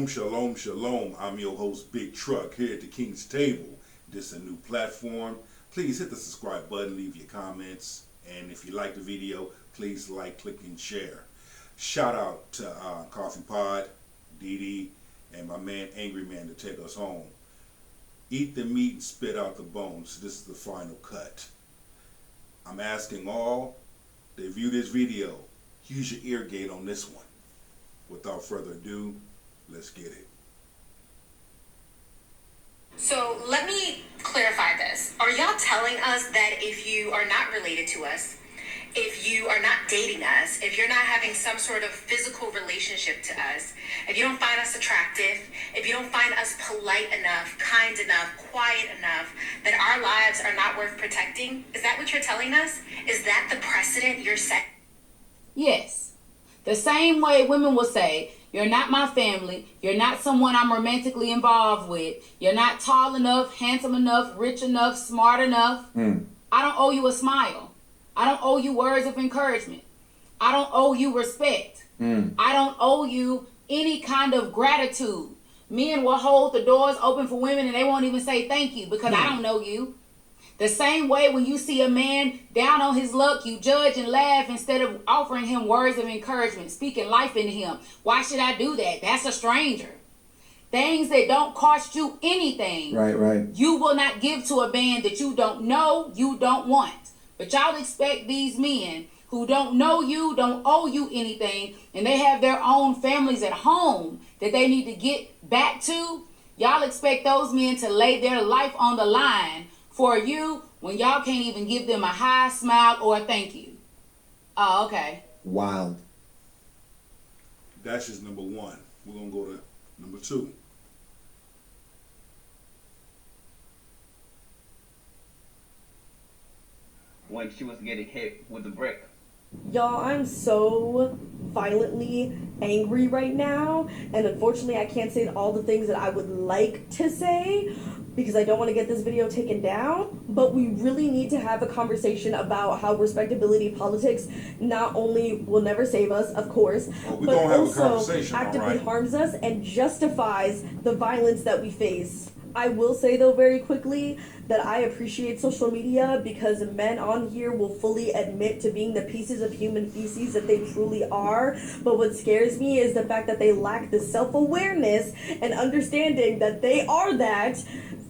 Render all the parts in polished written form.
Shalom, shalom, shalom. I'm your host, Big Truck, here at the King's Table. This is a new platform. Please hit the subscribe button, leave your comments, and if you like the video, please like, click, and share. Shout out to Coffee Pod, Dee Dee, and my man, Angry Man, to take us home. Eat the meat and spit out the bones. This is the final cut. I'm asking all that view this video, use your ear gate on this one. Without further ado, let's get it. So let me clarify this. Are y'all telling us that if you are not related to us, if you are not dating us, if you're not having some sort of physical relationship to us, if you don't find us attractive, if you don't find us polite enough, kind enough, quiet enough, that our lives are not worth protecting? Is that what you're telling us? Is that the precedent you're setting? Yes. The same way women will say, you're not my family, you're not someone I'm romantically involved with, you're not tall enough, handsome enough, rich enough, smart enough. I don't owe you a smile. I don't owe you words of encouragement. I don't owe you respect. I don't owe you any kind of gratitude. Men will hold the doors open for women and they won't even say thank you because I don't know you. The same way when you see a man down on his luck, you judge and laugh instead of offering him words of encouragement, speaking life into him. Why should I do that? That's a stranger. Things that don't cost you anything. Right. You will not give to a man that you don't know, you don't want. But y'all expect these men who don't know you, don't owe you anything, and they have their own families at home that they need to get back to. Y'all expect those men to lay their life on the line for you when y'all can't even give them a hi, smile, or a thank you. Oh, okay. Wild. That's just number one. We're going to go to number two. When she was getting hit with the brick. Y'all, I'm so violently angry right now, and unfortunately I can't say all the things that I would like to say because I don't want to get this video taken down, but we really need to have a conversation about how respectability politics not only will never save us, of course, but also actively harms us and justifies the violence that we face. I will say though very quickly that I appreciate social media because men on here will fully admit to being the pieces of human feces that they truly are. But what scares me is the fact that they lack the self-awareness and understanding that they are that.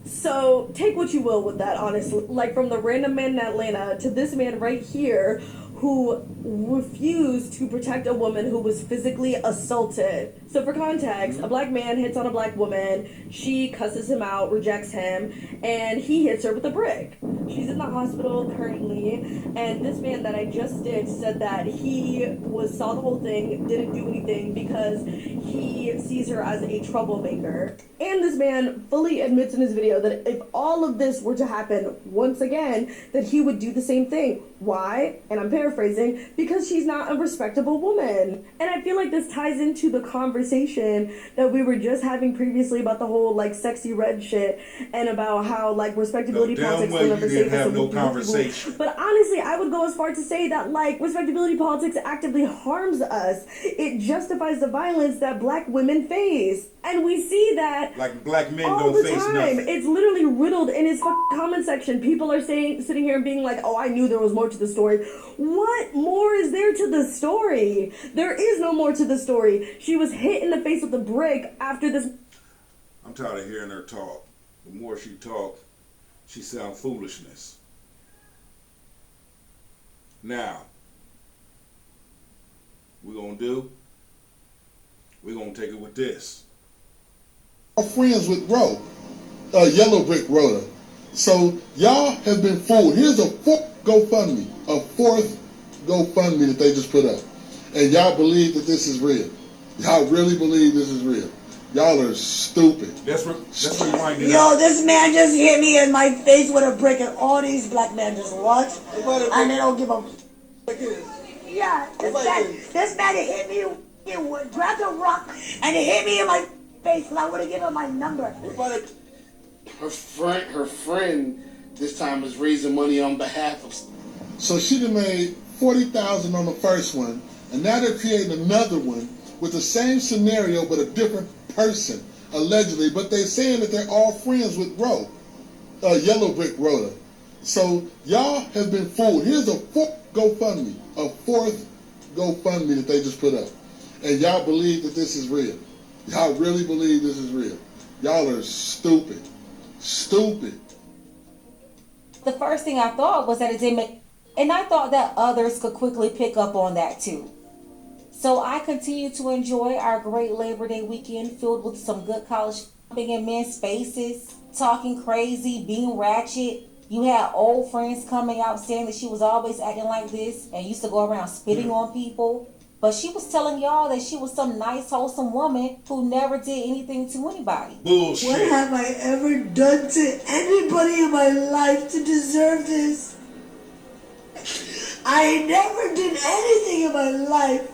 So take what you will with that, honestly. Like from the random man in Atlanta to this man right here who refused to protect a woman who was physically assaulted. So for context, a black man hits on a black woman, she cusses him out, rejects him, and he hits her with a brick. She's in the hospital currently, and this man that I just did said that he saw the whole thing, didn't do anything because he sees her as a troublemaker. And this man fully admits in his video that if all of this were to happen once again, that he would do the same thing. Why? And I'm paraphrasing, because she's not a respectable woman. And I feel like this ties into the conversation that we were just having previously about the whole like sexy red shit and about how like respectability politics will never save us. No conversation. But honestly, I would go as far to say that like respectability politics actively harms us. It justifies the violence that black women face. And we see that like black men all don't the face time. nothing. It's literally riddled in his comment section. People are sitting here and being like, oh, I knew there was more to the story. What more is there to the story? There is no more to the story. She was hit in the face with a brick after this. I'm tired of hearing her talk. The more she talks, she sounds foolishness. Now, we're going to take it with this. Are friends with Roe, Yellow Brick Road. So y'all have been fooled. Here's a fourth GoFundMe that they just put up. And y'all believe that this is real. Y'all really believe this is real. Y'all are stupid. Let's rewind it. Yo, this man just hit me in my face with a brick and all these black men just watch and they don't give a yeah, this man hit me, he grabbed a rock and he hit me in my face and I would have given him my number. Her friend this time is raising money on behalf of. So she done made $40,000 on the first one, and now they're creating another one with the same scenario but a different person, allegedly, but they're saying that they're all friends with Roe, Yellow Brick Road. So y'all have been fooled. Here's a fourth GoFundMe that they just put up. And y'all believe that this is real. Y'all really believe this is real. Y'all are stupid. Stupid. The first thing I thought was that it didn't make, and I thought that others could quickly pick up on that too. So I continue to enjoy our great Labor Day weekend filled with some good college shopping in men's faces, talking crazy, being ratchet. You had old friends coming out saying that she was always acting like this and used to go around spitting on people. But she was telling y'all that she was some nice, wholesome woman who never did anything to anybody. Bullshit. What have I ever done to anybody in my life to deserve this? I never did anything in my life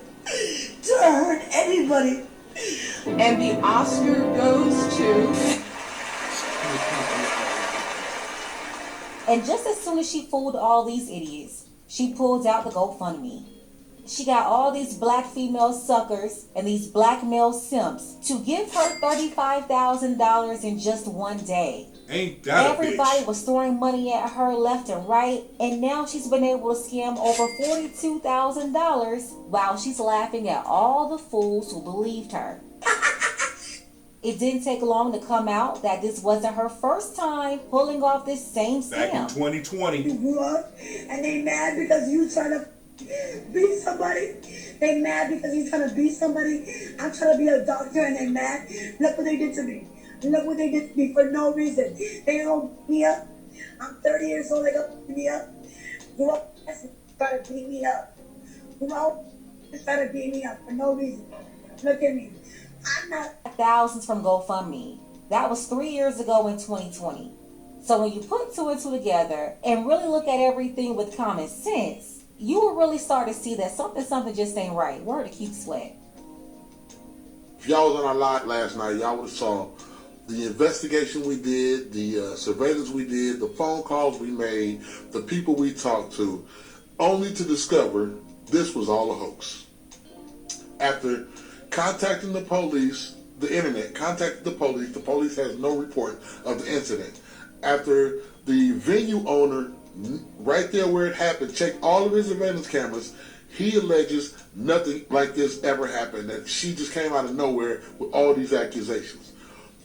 to hurt anybody. And the Oscar goes to... And just as soon as she fooled all these idiots, she pulled out the GoFundMe. She got all these black female suckers and these black male simps to give her $35,000 in just one day. Ain't that Everybody was throwing money at her left and right, and now she's been able to scam over $42,000 while she's laughing at all the fools who believed her. It didn't take long to come out that this wasn't her first time pulling off this same scam. Back in 2020. You grew up and they mad because you trying to beat somebody. They mad because you trying to beat somebody. I'm trying to be a doctor and they mad. Look what they did to me. Look what they did to me for no reason. They don't beat me up. I'm 30 years old. They don't beat me up. Grew up trying to beat me up. Grew up trying to beat me up for no reason. Look at me. I'm not. Thousands from GoFundMe. That was 3 years ago in 2020. So when you put two and two together and really look at everything with common sense, you will really start to see that something just ain't right. Word to Keith Sweat. If y'all was on our live last night, y'all would have saw the investigation we did, the surveillance we did, the phone calls we made, the people we talked to, only to discover this was all a hoax. After contacting the police, the internet contacted the police has no report of the incident. After the venue owner, right there where it happened, checked all of his surveillance cameras, he alleges nothing like this ever happened, that she just came out of nowhere with all these accusations.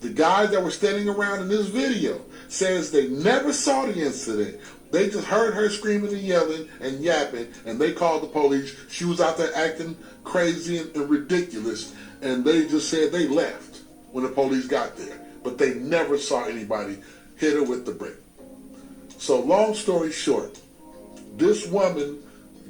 The guys that were standing around in this video says they never saw the incident. They just heard her screaming and yelling and yapping, and they called the police. She was out there acting crazy and ridiculous, and they just said they left when the police got there. But they never saw anybody hit her with the brick. So long story short, this woman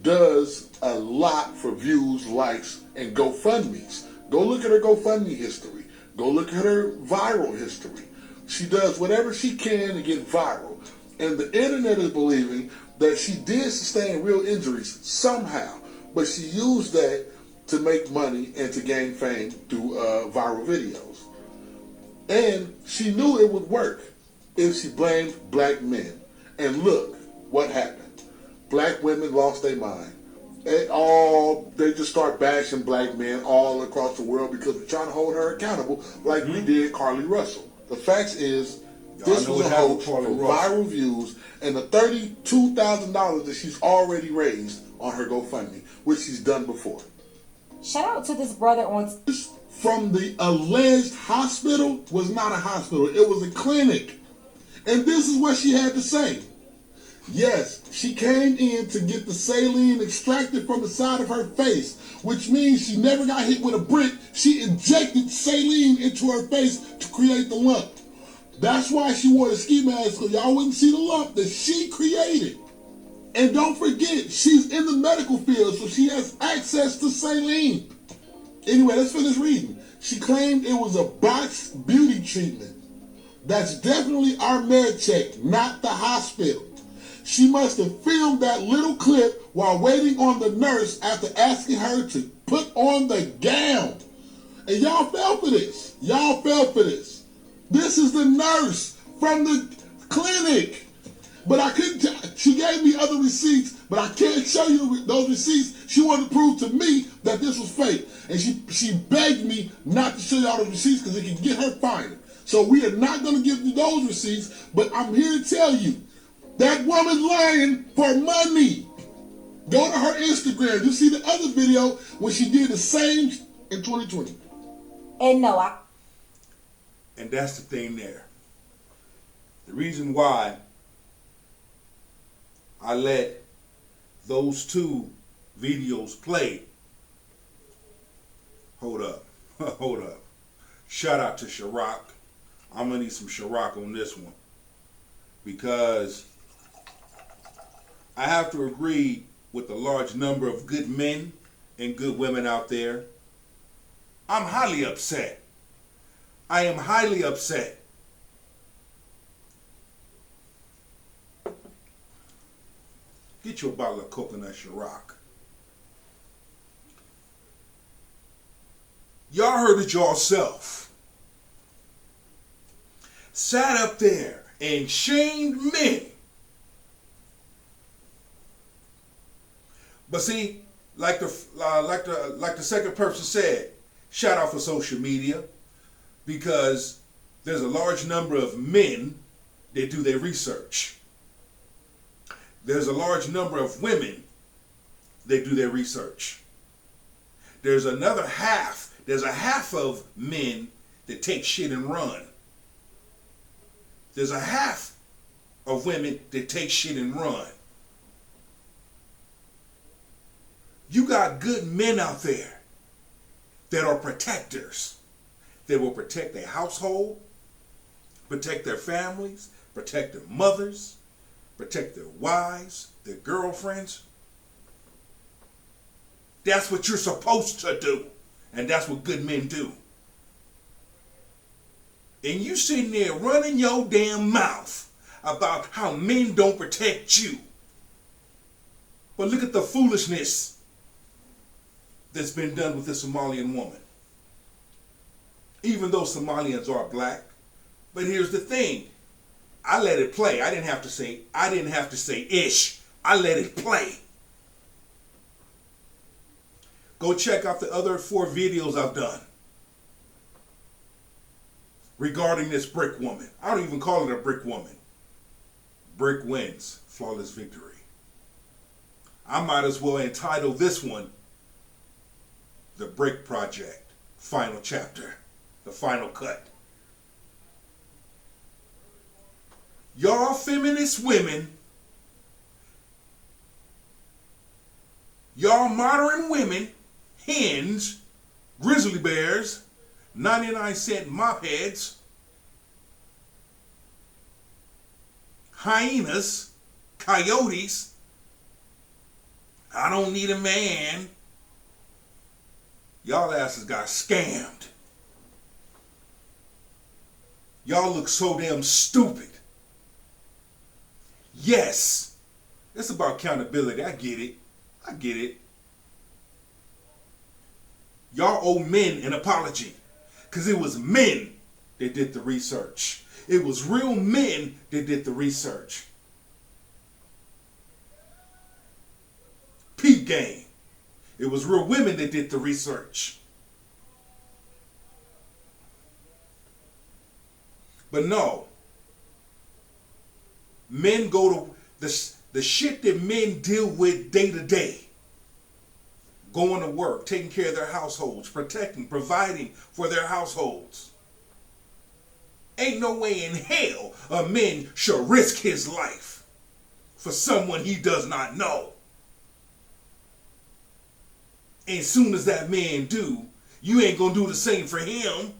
does a lot for views, likes, and GoFundMes. Go look at her GoFundMe history. Go look at her viral history. She does whatever she can to get viral. And the internet is believing that she did sustain real injuries somehow, but she used that to make money and to gain fame through viral videos. And she knew it would work if she blamed black men. And look what happened. Black women lost their mind. They just start bashing black men all across the world because we're trying to hold her accountable like we did Carly Russell. The fact is, this was a hoax for viral views and the $32,000 that she's already raised on her GoFundMe, which she's done before. Shout out to this brother on... From the alleged hospital was not a hospital. It was a clinic. And this is what she had to say. Yes, she came in to get the saline extracted from the side of her face, which means she never got hit with a brick. She injected saline into her face to create the lump. That's why she wore the ski mask, so y'all wouldn't see the lump that she created. And don't forget, she's in the medical field, so she has access to saline. Anyway, let's finish reading. She claimed it was a botched beauty treatment. That's definitely our med check, not the hospital. She must have filmed that little clip while waiting on the nurse after asking her to put on the gown. And y'all fell for this. Y'all fell for this. This is the nurse from the clinic. But I couldn't tell. She gave me other receipts, but I can't show you those receipts. She wanted to prove to me that this was fake. And she begged me not to show you all those receipts because it could get her fired. So we are not going to give you those receipts, but I'm here to tell you, that woman's lying for money. Go to her Instagram. You see the other video when she did the same in 2020. And no, And that's the thing there. The reason why I let those two videos play. Hold up. Hold up. Shout out to Chirac. I'm going to need some Chirac on this one. Because I have to agree with the large number of good men and good women out there. I'm highly upset. I am highly upset. Get you a bottle of coconut Chirac. Y'all heard it yourself. Sat up there and shamed men. But see, like the second person said, shout out for social media, because there's a large number of men that do their research. There's a large number of women that do their research. There's a half of men that take shit and run. There's a half of women that take shit and run. You got good men out there that are protectors. They will protect their household, protect their families, protect their mothers, protect their wives, their girlfriends. That's what you're supposed to do. And that's what good men do. And you sitting there running your damn mouth about how men don't protect you. But look at the foolishness that's been done with this Somalian woman. Even though Somalians are black. But here's the thing. I let it play. I didn't have to say ish. I let it play. Go check out the other 4 videos I've done regarding this brick woman. I don't even call it a brick woman. Brick wins. Flawless victory. I might as well entitle this one The Brick Project. Final chapter. The final cut. Y'all feminist women, y'all modern women, hens, grizzly bears, 99-cent mop heads, hyenas, coyotes, I don't need a man. Y'all asses got scammed. Y'all look so damn stupid. Yes, it's about accountability. I get it. I get it. Y'all owe men an apology. Because it was men that did the research. It was real men that did the research. Peep game. It was real women that did the research. But no. Men go to the shit that men deal with day to day. Going to work, taking care of their households, protecting, providing for their households. Ain't no way in hell a man should risk his life for someone he does not know. And soon as that man do, you ain't gonna do the same for him.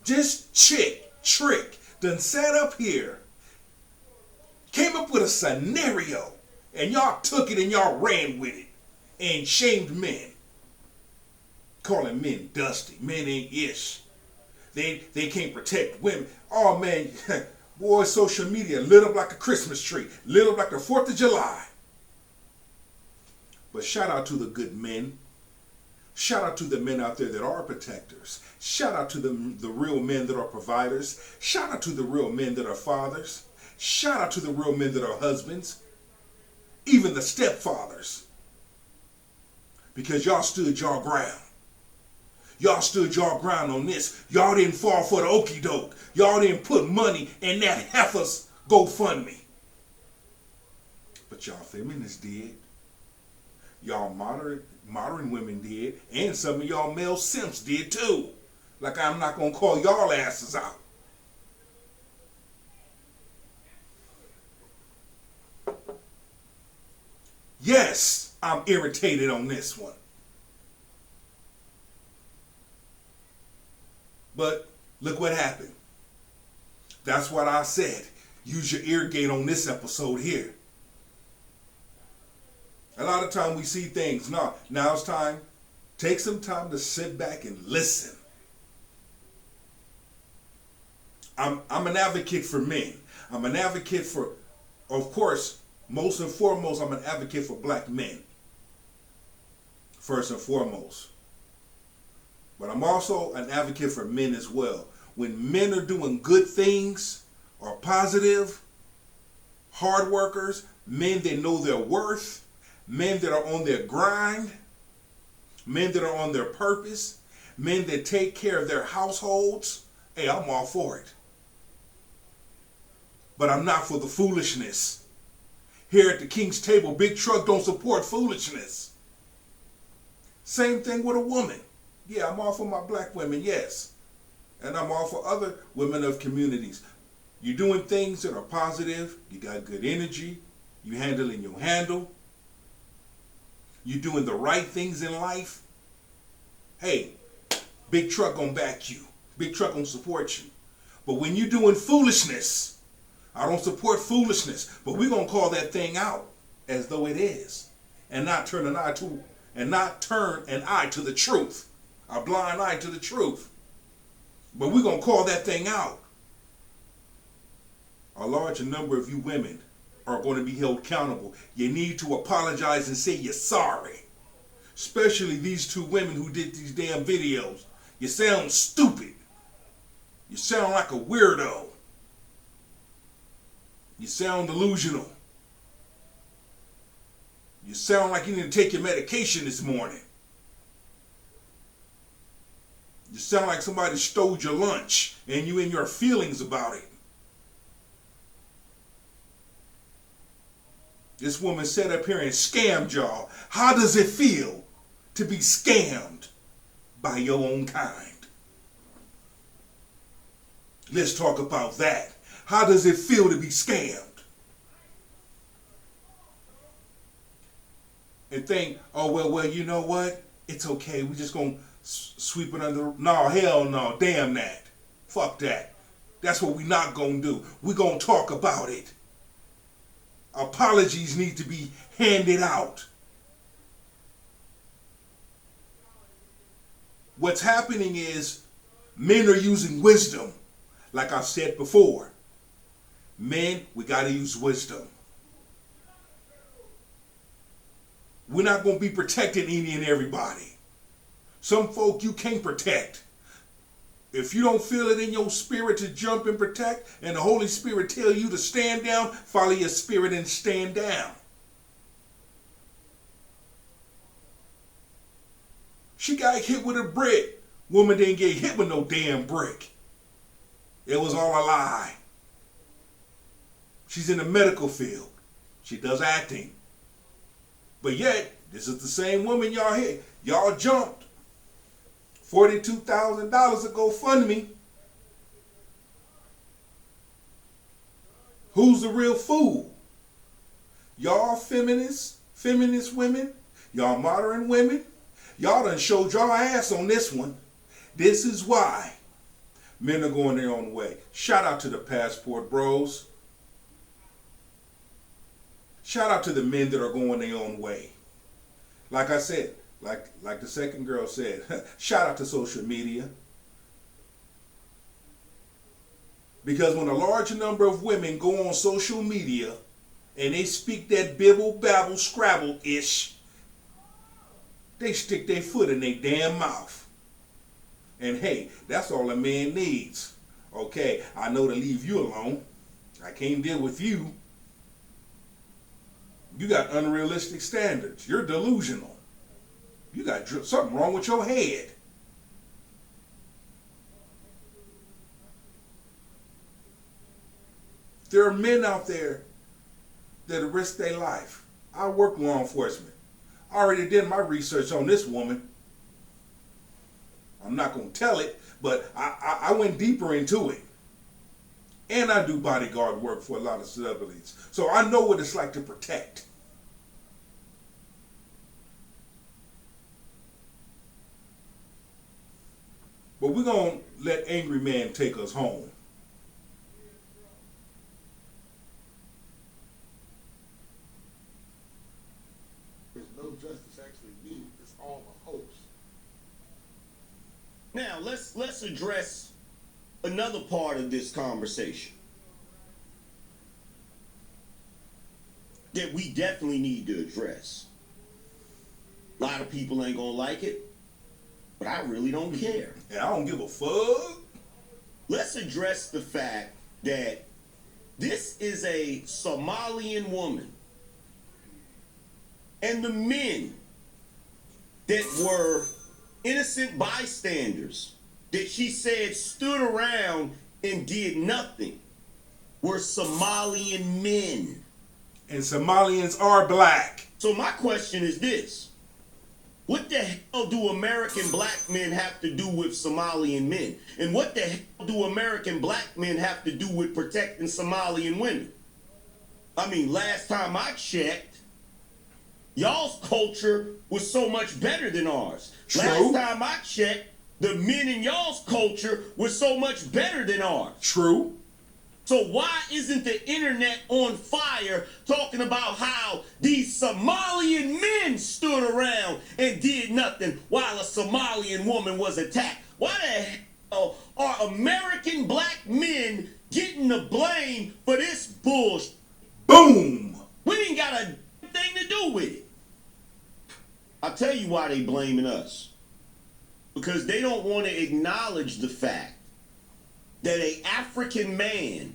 This trick done sat up here, came up with a scenario, and y'all took it and y'all ran with it and shamed men. Calling men dusty. Men ain't ish. They can't protect women. Oh man, boy, social media lit up like a Christmas tree. Lit up like the 4th of July. But shout out to the good men Shout out to the men out there that are protectors. Shout out to the real men that are providers. Shout out to the real men that are fathers. Shout out to the real men that are husbands. Even the stepfathers. Because y'all stood your ground. Y'all stood your ground on this. Y'all didn't fall for the okie doke. Y'all didn't put money in that heifer's GoFundMe. But y'all feminists did. Y'all modern women did. And some of y'all male simps did too. Like I'm not going to call y'all asses out. Yes, I'm irritated on this one. But look what happened. That's what I said. Use your ear gate on this episode here. A lot of time we see things. No, now it's time. Take some time to sit back and listen. I'm an advocate for men. I'm an advocate for, of course, most and foremost, I'm an advocate for black men. First and foremost. But I'm also an advocate for men as well. When men are doing good things, are positive, hard workers, men that know their worth, men that are on their grind, men that are on their purpose, men that take care of their households, hey, I'm all for it. But I'm not for the foolishness. Here at the King's Table, Big Truck don't support foolishness. Same thing with a woman. Yeah, I'm all for my black women, yes. And I'm all for other women of communities. You're doing things that are positive. You got good energy. You handling your handle. You're doing the right things in life. Hey, Big Truck gonna back you. Big Truck gonna support you. But when you're doing foolishness, I don't support foolishness, but we're gonna call that thing out as though it is, and not turn an eye to the truth, a blind eye to the truth. But we're gonna call that thing out. A larger number of you women are going to be held accountable. You need to apologize and say you're sorry. Especially these two women who did these damn videos. You sound stupid. You sound like a weirdo. You sound delusional. You sound like you need to take your medication this morning. You sound like somebody stole your lunch and you in your feelings about it. This woman sat up here and scammed y'all. How does it feel to be scammed by your own kind? Let's talk about that. How does it feel to be scammed? And think, oh, well, you know what? It's okay. We're just going to sweep it under. No, hell no. Damn that. Fuck that. That's what we're not going to do. We're going to talk about it. Apologies need to be handed out. What's happening is men are using wisdom. Like I've said before. Men, we got to use wisdom. We're not going to be protecting any and everybody. Some folk you can't protect. If you don't feel it in your spirit to jump and protect, and the Holy Spirit tell you to stand down, follow your spirit and stand down. She got hit with a brick. Woman didn't get hit with no damn brick. It was all a lie. She's in the medical field. She does acting. But yet, this is the same woman y'all hit. Y'all jumped. $42,000 to GoFundMe. Who's the real fool? Y'all feminist women? Y'all modern women? Y'all done showed y'all ass on this one. This is why men are going their own way. Shout out to the passport bros. Shout out to the men that are going their own way. Like I said, like the second girl said, shout out to social media. Because when a large number of women go on social media and they speak that bibble, babble, scrabble-ish, They stick their foot in their damn mouth. And hey, that's all a man needs. Okay, I know to leave you alone. I can't deal with you. You got unrealistic standards. You're delusional. You got something wrong with your head. There are men out there that risk their life. I work law enforcement. I already did my research on this woman. I'm not going to tell it, but I went deeper into it. And I do bodyguard work for a lot of celebrities. So I know what it's like to protect. But we're going to let Angry Man take us home. There's no justice actually needed. It's all a hoax. Now, let's address another part of this conversation that we definitely need to address. A lot of people ain't gonna like it, but I really don't care. And I don't give a fuck. Let's address the fact that this is a Somalian woman, and the men that were innocent bystanders that she said stood around and did nothing were Somalian men. And Somalians are black. So my question is this. What the hell do American black men have to do with Somalian men? And what the hell do American black men have to do with protecting Somalian women? I mean, last time I checked, y'all's culture was so much better than ours. True. Last time I checked, the men in y'all's culture were so much better than ours. True. So why isn't the internet on fire talking about how these Somalian men stood around and did nothing while a Somalian woman was attacked? Why the hell are American black men getting the blame for this bullshit? Boom! We ain't got a thing to do with it. I'll tell you why they blaming us. Because they don't want to acknowledge the fact that an African man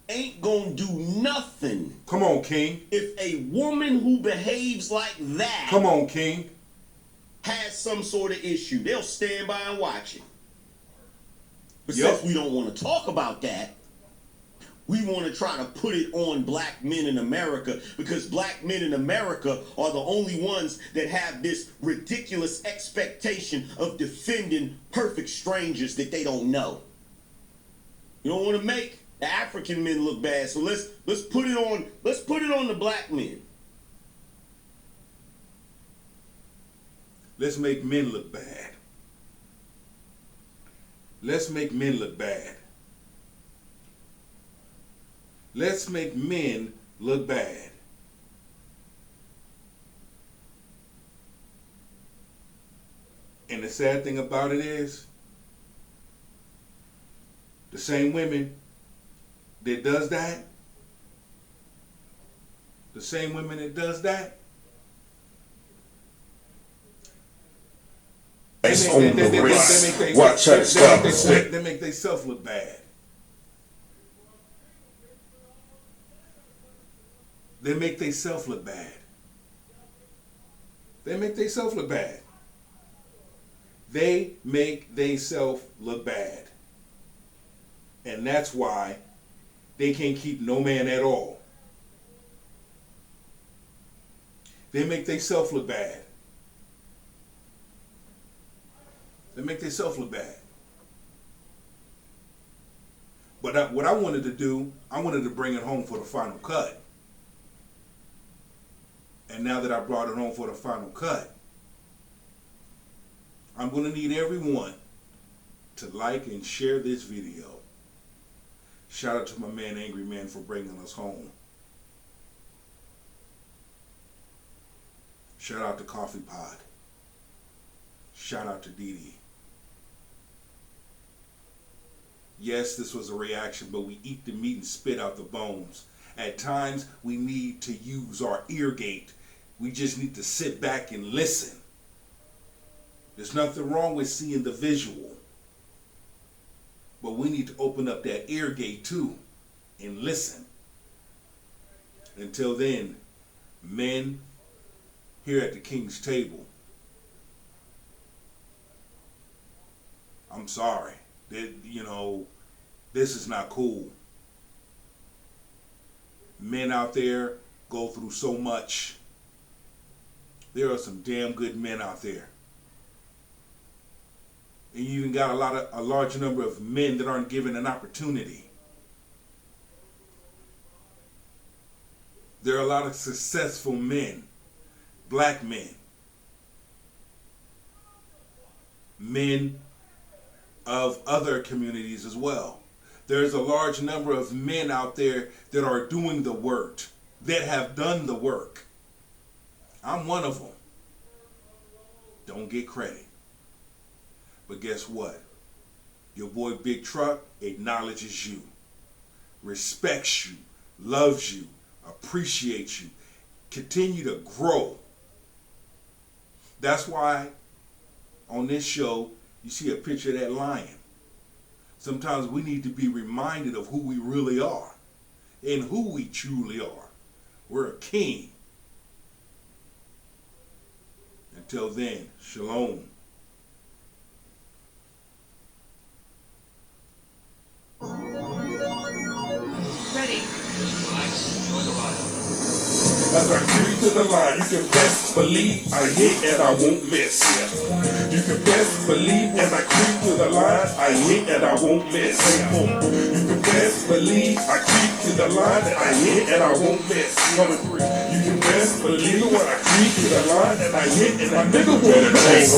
ain't gonna do nothing. Come on, King. If a woman who behaves like that, come on, King, has some sort of issue, they'll stand by and watch it. But yep. Since we don't want to talk about that, we want to try to put it on black men in America, because black men in America are the only ones that have this ridiculous expectation of defending perfect strangers that they don't know. You don't want to make the African men look bad, so let's put it on the black men. Let's make men look bad. Let's make men look bad. Let's make men look bad. And the sad thing about it is, the same women that does that, the same women that does that, they make themselves look bad. They make themselves look bad. They make themselves look bad. They make themselves look bad. And that's why they can't keep no man at all. They make themselves look bad. They make themselves look bad. But what I wanted to do, I wanted to bring it home for the final cut. And now that I brought it home for the final cut, I'm going to need everyone to like and share this video. Shout out to my man Angry Man for bringing us home. Shout out to Coffee Pod. Shout out to Dee Dee. Yes, this was a reaction, but we eat the meat and spit out the bones. At times, we need to use our ear gate We just need to sit back and listen. There's nothing wrong with seeing the visual. But we need to open up that ear gate too and listen. Until then, men here at the King's table, I'm sorry. This is not cool. Men out there go through so much. There are some damn good men out there. And you even got a large number of men that aren't given an opportunity. There are a lot of successful men, black men, men of other communities as well. There's a large number of men out there that are doing the work, that have done the work. I'm one of them. Don't get credit. But guess what? Your boy Big Truck acknowledges you, respects you, loves you, appreciates you, continue to grow. That's why on this show you see a picture of that lion. Sometimes we need to be reminded of who we really are and who we truly are. We're a king. Until then, shalom. Ready. As I creep to the line, you can best believe I hit and I won't miss. You can best believe as I creep to the line, I hit and I won't miss. You can best believe I creep to the line and I hit and I won't miss. Number 3. You can best believe when I creep to the line and I hit and I nigga won't miss.